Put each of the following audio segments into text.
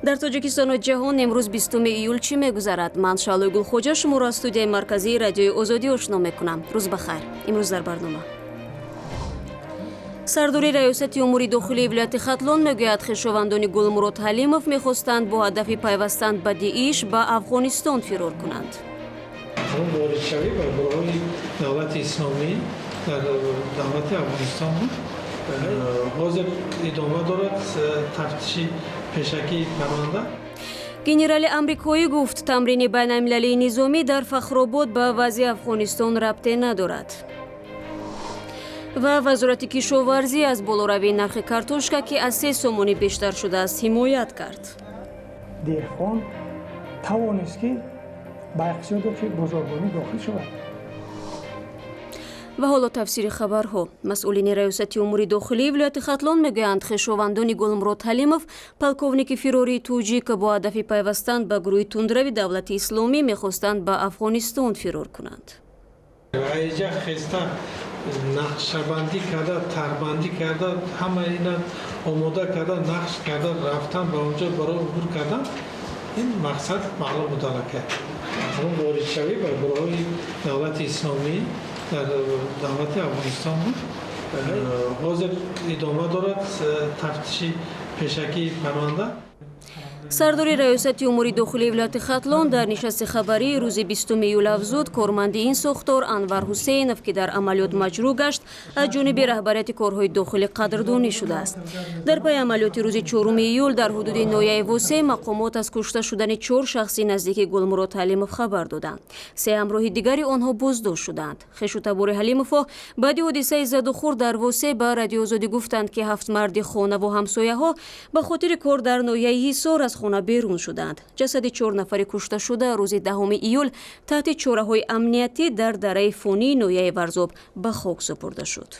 در تاجیکستان و جهان امروز 20 ایول چی میگذرد؟ من شعله گلخوجه شما را از استودیوی مرکزی رادیوی آزادی آشنا میکنم. روز بخیر. امروز در برنامه سرداری ریاست امور داخلی ولایت ختلان میگوید خویشاوندان گلمراد حلیمов میخواستند با هدف پیوستن به داعش به افغانستان فرار کنند. واردشوی و گروه‌های دولت اسلامی در دولت افغانستان بود. حاضر ادامه دارد تفتیش پیشکی پرونده. گنرال آمریکایی گفت تمرین بین المللی نظامی در فخرآباد به وضع افغانستان ربطی ندارد. و وزارت کشاورزی از بالاروی نرخ کارتوشکا که از 3 سومانی بیشتر شده است حمایت کرد. دیرخان توانست که با اقتصاد بازارگانی داخل شود. و حالا تفسیر خبرها. مسئولین ریاست امور داخلی ولایت ختلان میگویند خویشاوندان گلمراد حلیمов پلکوونیک فراری توجی که با هدف پیوستن به گروه تندروی دولت اسلامی میخواستند به افغانستان فرار کنند. اینجا خسته نقشه‌بندی کرده، طرح‌بندی کرده، همه اینا آماده کرده، نقش کرده، رفتن به اونجا برای عبور کردن. این مقصد معلوم بود که اون واردشوی به گروه‌های دولت اسلامی در دولت افغانستان بود. حاضر ادامه دارد تفتیش پیشکی پرونده. سرداری ریاست امور داخلی ولایت ختلان در نشست خبری روز 20 ایول افزود کارمند این ساختار انور حسینов که در عملیات مجروح گشت از جانب رهبریت کارهای داخلی قدردانی شده است. در پی عملیات روز 4 ایول در حدود ناحیه واسه مقامات از کشته شدن 4 شخصی نزدیک گلمراد حلیمov خبر دادند. 3 همراه دیگری آنها بازداشت شدند. خویشاوندان حلیمov بعد حادثه زد و خورد در واسه به رادیو آزادی گفتند که 7 مرد خانه و همسایه‌ها به خاطر کار در ناحیه حصار از خانه بیرون شدند. جسد 4 نفر کشته شده روز 10 ایول تحت چاره‌های امنیتی در دره فونی ناحیه ورزاب به خاک سپرده شد.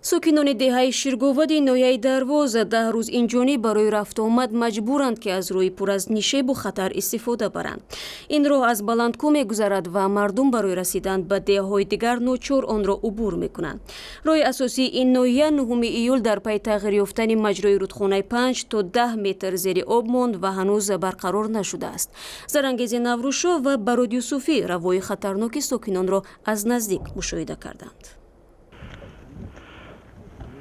ساکنان دهه شیرگاود ناحیه درواز 10 روز اینجانی برای رفت آمد مجبورند که از روی پر از نشیب و خطر استفاده برند. این راه از بلندکو می‌گذرد و مردم برای رسیدن به دهه‌های دیگر ناچار آن را عبور می‌کنند. راه اساسی این ناحیه 9 ایول در پی تغییر یافتن مجرای رودخانه 5 تا 10 متر زیر آب ماند و هنوز برقرار نشده است. زرانگیز نوروشا و براد یوسفی روای خطرناک ساکنان را از نزدیک مشاهده کردند.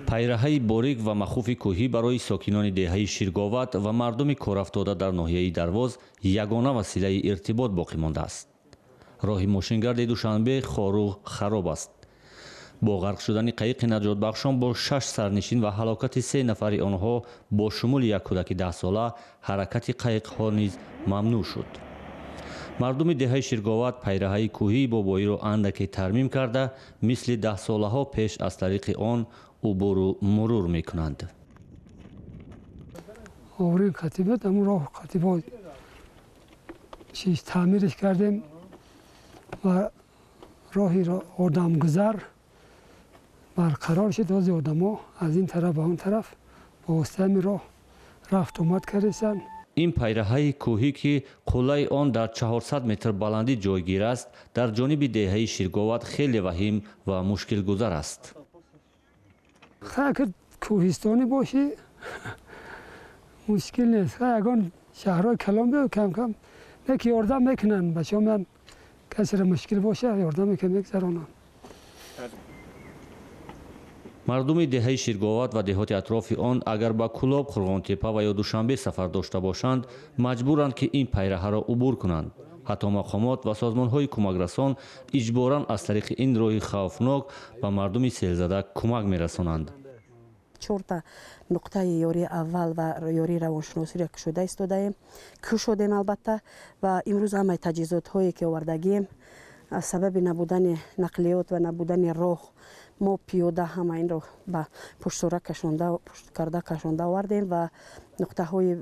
پیراهی باریک و مخوف کوهی برای ساکنان دهه شیرگاود و مردم کارافتاده در ناحیه درواز یگانه وسیله ارتباط باقی مانده است. راه ماشینگرد دوشنبه خاروغ خراب است. با غرق شدن قایق نجات بخشان با 6 سرنشین و هلاکت 3 نفر آنها با شمول یک کودک 10 ساله حرکت قایق ها نیز ممنوع شد. مردم دهه شیرگاود پیراهی کوهی با بایی را اندکی ترمیم کرده مثل 10 ساله ها پیش از طریق آن عبور و مرور میکنند. آورین کتیبه دمون راه کتیبه چیز تعمیرش کردیم و راهی را آدم گذر برقرار شد. از آدم ها از این طرف به اون طرف با واسطه همین راه رفت آمد کردن. این پیراهی کوهی که قله آن در 400 متر بلندی جایگیر است در جانب دهه شیرگاود خیلی وخیم و مشکل گذر است. اگر کوهستانی باشه مشکل نیست. اگر شهرهای کلان بیاد کم کم یکی یاردم میکنن بچه من کسی را مشکل باشه یاردم میگذرانن. مردم دهه شیرگاود و دهات اطراف آن اگر با کلاب، خرغانتپه و یا دوشنبه سفر داشته باشند مجبورند که این پیراه را عبور کنند. حتی مقامات و سازمان‌های کمکرسان اجباراً از طریق این راه خوفناک به مردم سیلزده کمک می‌رسانند. 4 نقطه یاری اول و یاری روانشناسی را کشیده ایستادیم، کشیدیم البته و امروز همه تجهیزات‌هایی که آوردگیم از سبب نبودن نقلیات و نبودن راه ما پیاده همه این رو به پشت سر کشانده آوردیم و نقطه های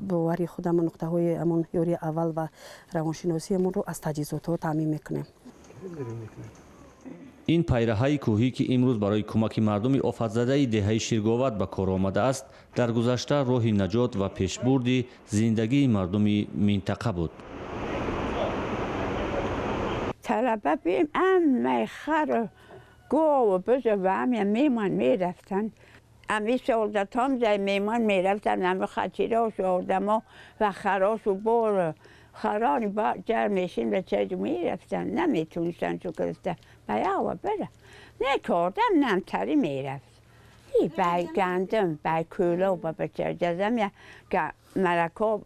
باوری خودمون نقطه های همون یاری اول و روانشناسی همون رو از تجهیزات ها تامین میکنیم. این پیراهی کوهی که امروز برای کمک مردم آفت‌زده دهه شیرگاود به کار آمده است در گذشته راه نجات و پیشبرد زندگی مردم منطقه بود. طلبه بیم میخر گاو و بز و همه میمان میرفتن امی سعودت هم زی میمان میرفتن همه خچیراش و آدما و خراش و بار خرانی با جر میشین به چه میرفتن نمیتونستن چو گرفته بیا بره نکردم نمتری میرفت ای بای گندم بای کولو با بچه جزم یا مرکاب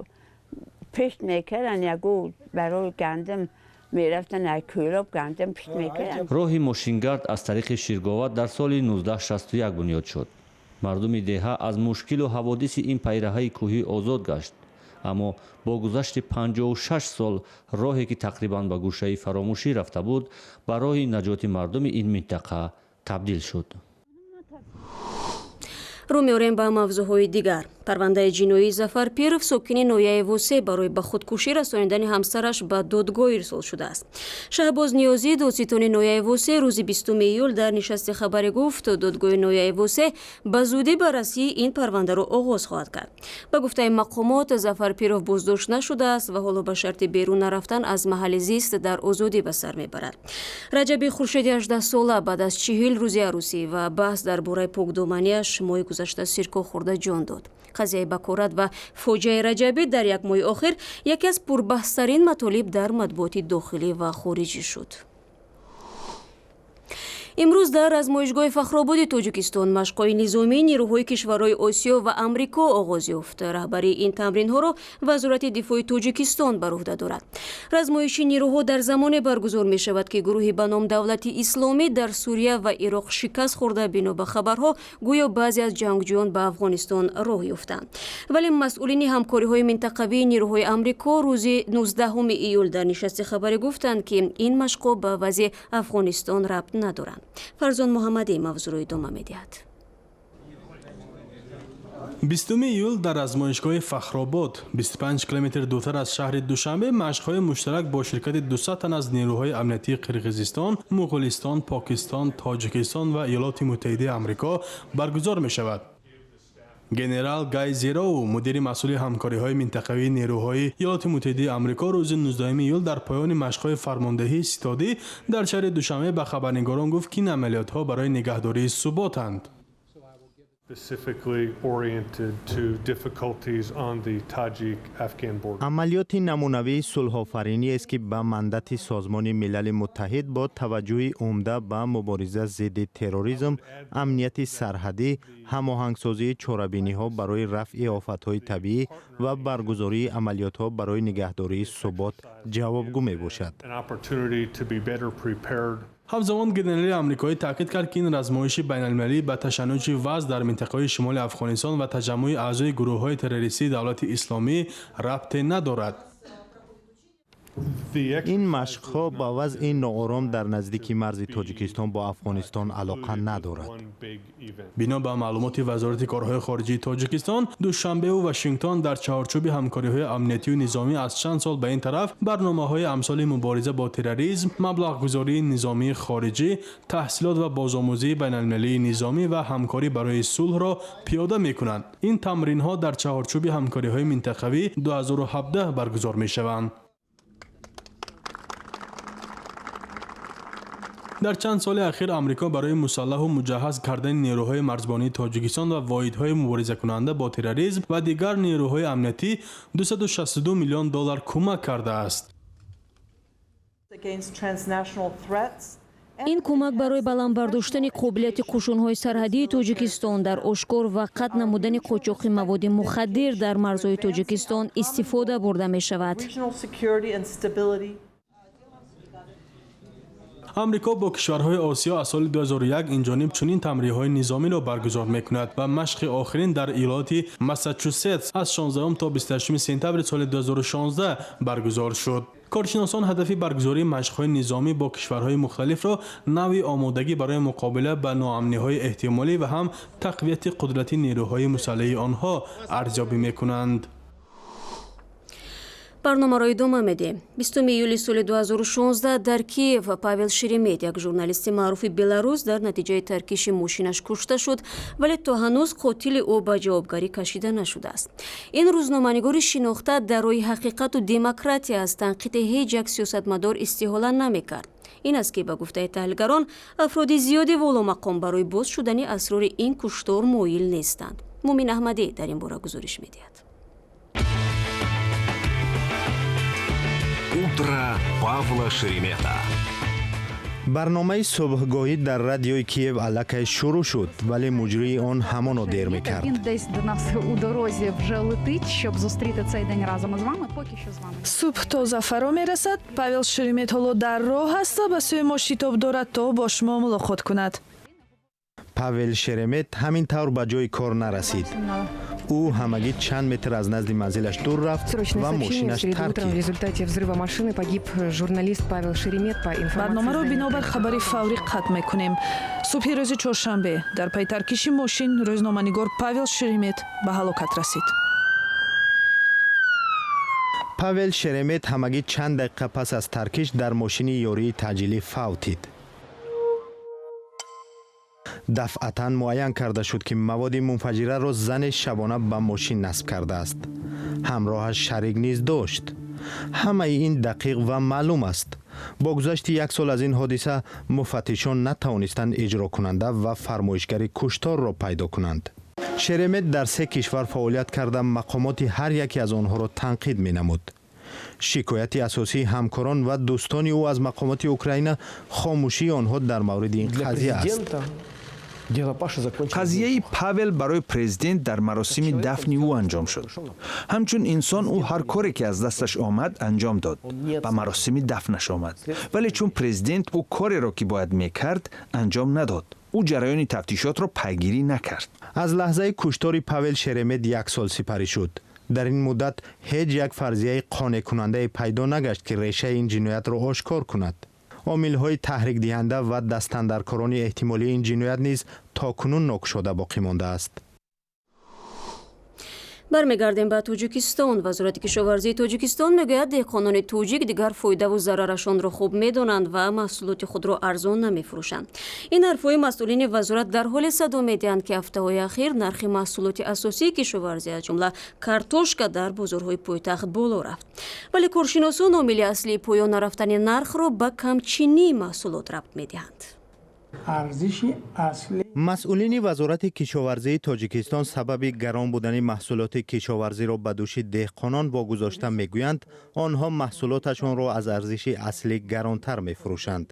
پشت میکردن یا گود برای گندم میرفتن ای کولو گندم پشت میکردن. راهی ماشینگرد از طریق شیرگاوت در سال 1961 بنیاد شد. مردم دهه از مشکل و حوادث این پیراهه کوهی آزاد گشت. اما با گذشت 56 سال راهی که تقریباً به گوشه فراموشی رفته بود به راه نجات مردم این منطقه تبدیل شد. رو می‌آوریم به موضوعهای دیگر. پرونده جنایی ظفر پیرов ساکن نویه وسه برای به خودکشی رسانیدن همسرش به دادگاه ارسال شده است. شهباز نیازی دادستان نویه وسه روز 20 ایول در نشست خبری گفت دادگاه نویه وسه به زودی بررسی این پرونده را آغاز خواهد کرد. به گفته مقامات ظفر پیرov بازداشت نشده است و حالا به شرط بیرون نرفتن از محل زیست در آزادی به سر میبرد. رجبی خورشیدی 18 ساله بعد از 40 روز عروسی و بحث درباره پاکدامنی‌اش ماه گذشته سیرکو خورده جان داد. قضیه بکارت و فوجای رجبی در یک ماه آخر یکی از پربحث‌ترین مطالب در مطبوعات داخلی و خارجی شد. امروز در آزمایشگاه فخرآباد تاجیکستان مشق‌های نظامی نیروهای کشورهای آسیا و آمریکا آغاز یافت. رهبری این تمرین‌ها را وزارت دفاع تاجیکستان بر عهده دارد. آزمایش نیروها در زمان برگزار می‌شود که گروهی به نام دولت اسلامی در سوریه و عراق شکست خورده بنا به خبرها گویا بعضی از جنگجویان به افغانستان راه یافتند. ولی مسئولین همکاری‌های منطقوی نیروهای آمریکا روز 19 ایول در نشست خبری گفتند که این مشق‌ها به وضع افغانستان ربط ندارند. فرزان محمدی موضوع را ادامه می‌دهد. 20 ایول در آزمایشگاه فخرآباد 25 کیلومتر دورتر از شهر دوشنبه مشق‌های مشترک با شرکت 200 تن از نیروهای امنیتی قرقیزستان، مغولستان، پاکستان، تاجیکستان و ایالات متحده آمریکا برگزار می‌شود. گنرال گای زیراو مدیر مسئول همکاری‌های منطقوی نیروهای ایالات متحده آمریکا روز 19 ایول در پایان مشق‌های فرماندهی ستادی در شهر دوشنبه به خبرنگاران گفت که این عملیات‌ها برای نگهداری ثباتند. عملیات نمونوی صلح‌آفرینی است که به مندت سازمان ملل متحد با توجه عمده به مبارزه ضد تروریسم، امنیت سرحدی، هماهنگسازی چاره‌بینی‌ها برای رفع آفت‌های طبیعی و برگزاری عملیات‌ها برای نگهداری ثبات جوابگو می‌باشد. همزمان گنرال آمریکایی تاکید کرد که این آزمایش بین‌المللی به تشنج وضع در منطقه شمال افغانستان و تجمع اعضای گروه‌های تروریستی دولت اسلامی ربط ندارد. این مشق‌ها با وضع ناآرام در نزدیکی مرز تاجیکستان با افغانستان علاقه ندارد. بنا به معلومات وزارت کارهای خارجه تاجیکستان، دوشنبه و واشنگتن در چارچوب همکاری‌های امنیتی و نظامی از چند سال به این طرف برنامه‌های امثال مبارزه با تروریسم، مبلغ‌گذاری نظامی خارجی، تحصیلات و بازآموزی بین‌المللی نظامی و همکاری برای صلح را پیاده می‌کنند. این تمرین‌ها در چارچوب همکاری‌های منطقوی 2017 برگزار می‌شوند. در چند سال اخیر آمریکا برای مسلح و مجهز کردن نیروهای مرزبانی تاجیکستان و واحدهای مبارزه کننده با تروریسم و دیگر نیروهای امنیتی 262 میلیون دلار کمک کرده است. این کمک برای بلند برداشتن قابلیت قشون‌های سرحدی تاجیکستان در آشکار و قطع نمودن قاچاق مواد مخدر در مرزهای تاجیکستان استفاده برده می شود. آمریکا با کشورهای آسیا از سال 2001 اینجانب چنین تمرین‌های نظامی را برگزار می‌کند و مشق آخرین در ایالت ماساچوست از 16 تا 28 سپتامبر سال 2016 برگزار شد. کارشناسان هدف برگزاری مشق‌های نظامی با کشورهای مختلف را نوع آمادگی برای مقابله با ناامنی‌های احتمالی و هم تقویت قدرت نیروهای مسلح آنها ارزیابی می‌کنند. барномаро идома медиҳем. 20 июли соли 2016 дар Киев Павел Шеремет, як журналисти маъруфи беларус, дар натиҷаи таркиши мошинаш кушта шуд, вале то ҳанӯз қотили ӯ ба ҷавобгарӣ кашида нашудааст. ин рӯзноманигори шинохта дар роҳи ҳақиқату демократия аз танқиди ҳеҷ як сиёсатмадор истиҳола намекард. ин аст ки ба гуфтаи таҳлилгарон афроди зиёди воломақом барои боз шудани асрори ин куштор моил нестанд. Мумин Аҳмадӣ дар ин бора гузориш медиҳад. Утро Павла Шеремета. барномаи субҳгоҳӣ дар радиои Киев аллакай шурӯъ шуд, вале муҷрии он ҳамоно дер мекард. Він десь до нас у дорозі вже летить, щоб зустріти цей день разом із вами. Поки що з вами. Субҳ тоза фаро мерасад. Павел Шеремет ҳоло дар роҳ аст ва ба сӯи мо шитоб дорад то бо шумо мулоқот кунад. Павел Шеремет ҳамин тавр ба ҷои кор нарасид. ӯ ҳамагӣ чанд метр аз назди манзилаш дур рафт ва мошинаш тарк кард. барномаро бинобар хабари фаврӣ қатъ мекунем. субҳи рӯзи чоршанбе дар пайи таркиши мошин рӯзноманигор Павел Шеремет ба ҳалокат расид. Павел Шеремет ҳамагӣ чанд дақиқа пас аз таркиш дар мошини ёрии таъҷилӣ фавтид. дафъатан муайян карда шуд ки маводи мунфаҷираро зане шабона ба мошин насб кардааст. ҳамроҳаш шарик низ дошт. ҳамаи ин дақиқ ва маълум аст. бо гузашти як сол аз ин ҳодиса муфаттишон натавонистанд иҷрокунанда ва фармоишгари кушторро пайдо кунанд. Шеремет дар 3 кишвар фаъолият карда мақомоти ҳар яке аз онҳоро танқид менамуд. шикояти асосии ҳамкорон ва дӯстони ӯ аз мақомоти Украина хомӯшии онҳо дар мавриди ин қазия аст. қазияи Павел барои президент дар маросими дафни ӯ анҷом шуд. ҳамчун инсон ӯ ҳар коре ки аз дасташ омад анҷом дод. ба маросими дафнаш омад. вале чун президент ӯ кореро ки бояд мекард анҷом надод. ӯ ҷараёни тафтишотро пайгирӣ накард. аз лаҳзаи куштори Павел Шеремет 1 сол сипарӣ шуд. дар ин муддат ҳеҷ як фарзияи қонеъкунандае пайдо нагашт ки решаи ин ҷиноятро ошкор кунад. омилҳои таҳрикдиҳанда ва дастандаркорони эҳтимолии ин ҷиноят низ токунун нокушода боқӣ мондааст. бармегардем ба тоҷикистон. вазорати кишоварзии тоҷикистон мегӯяд деҳқонони тоҷик дигар фоидаву зарарашонро хуб медонанд ва маҳсулоти худро арзон намефурӯшанд. ин ҳарфҳои масъулини вазорат дар ҳоле садо медиҳанд ки ҳафтаҳои ахир нархи маҳсулоти асосии кишоварзӣ аз ҷумла картошка дар бозорҳои пойтахт боло рафт. вале коршиносон омили аслии поён нарафтани нархро ба камчинии маҳсулот рабт медиҳанд. масъулини вазорати кишоварзии тоҷикистон сабаби гарон будани маҳсулоти кишоварзиро ба дӯши деҳқонон вогузошта мегӯянд онҳо маҳсулоташонро аз арзиши аслӣ гаронтар мефурӯшанд.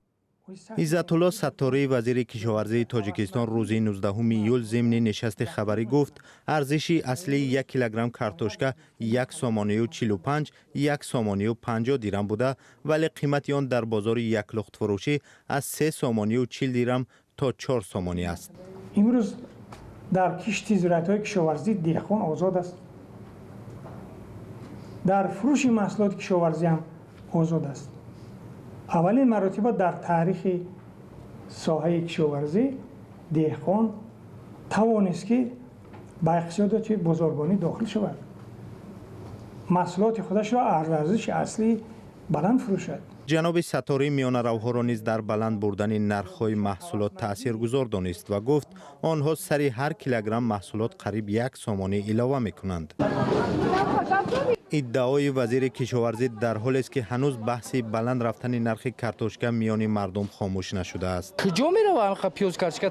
иззатулло Саттории вазири кишоварзии тоҷикистон рӯзи 19 июл зимни нишасти хабарӣ гуфт арзиши аслии 1 килограмм картошка 1 сомонию 45 1 сомонию 50 дирам буда, вале қимати он дар бозори яклухтфурӯшӣ аз 3 сомонию 40 дирам то 4 сомонӣ аст. имрӯз дар кишти зироатҳои кишоварзӣ деҳқон озод аст. дар фурӯши маҳсулоти кишоварзӣ ҳам озод аст. аввалин маротиба дар таърихи соҳаи кишоварзӣ деҳқон тавонист ки ба иқтисодиёти бозорбонӣ дохил шавад. маҳсулоти худашро аз арзиши аслӣ баланд фурӯшад. ҷаноби Сатторӣ миёнаравҳоро низ дар баланд бурдани нархҳои маҳсулот таъсиргузор донист ва гуфт онҳо сари ҳар килограмм маҳсулот қариб 1 сомонӣ илова мекунанд. иддаои вазири кишоварзӣ дар ҳолест ки ҳанӯз баҳси баланд рафтани нархи картошка миёни мардум хомӯш нашудааст. куҷо меравад пиёз картошка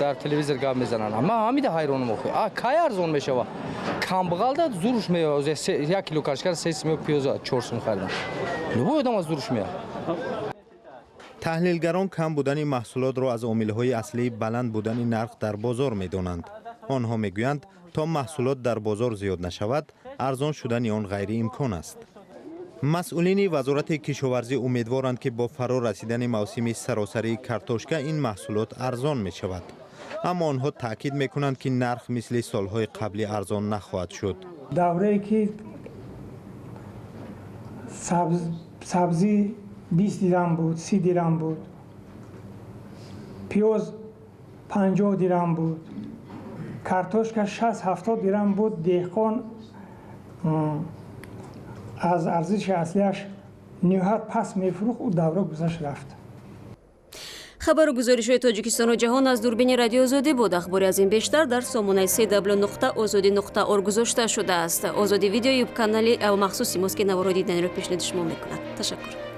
дар телевизор гап мезананд. ман ҳамида ҳайронам охи. кай арзон мешавад? камбағалда зурш меёд. 1 кило картошка 3 сом пиёз 4 сом хардам. любой одам аз зурш меяд. таҳлилгарон кам будани маҳсулотро аз омилҳои аслии баланд будани нарх дар бозор медонанд. онҳо мегӯянд то маҳсулот дар бозор зиёд нашавад арзон шудани он ғайриимкон аст. масъулини вазорати кишоварзӣ умедворанд ки бо фаро расидани мавсими саросарии картошка ин маҳсулот арзон мешавад. аммо онҳо таъкид мекунанд ки нарх мисли солҳои қаблӣ арзон нахоҳад шуд. даврае ки сабзӣ 20 дирам буд, 30 дирам буд, пиёз 50 дирам буд, картошка 60-70 дирам буд, деҳқон аз арзиши аслиаш ниҳоят паст мефурӯхт, ӯ давра гузашт рафт. хабару гузоришҳои тоҷикистону ҷаҳон аз дурбини радиои озодӣ буд. ахбори аз ин бештар дар сомонаи cw.ozodi.org гузошта шудааст. озоди видео юб канали махсуси мост ки наворо диданро пешниҳод шумо мекунад. ташаккур.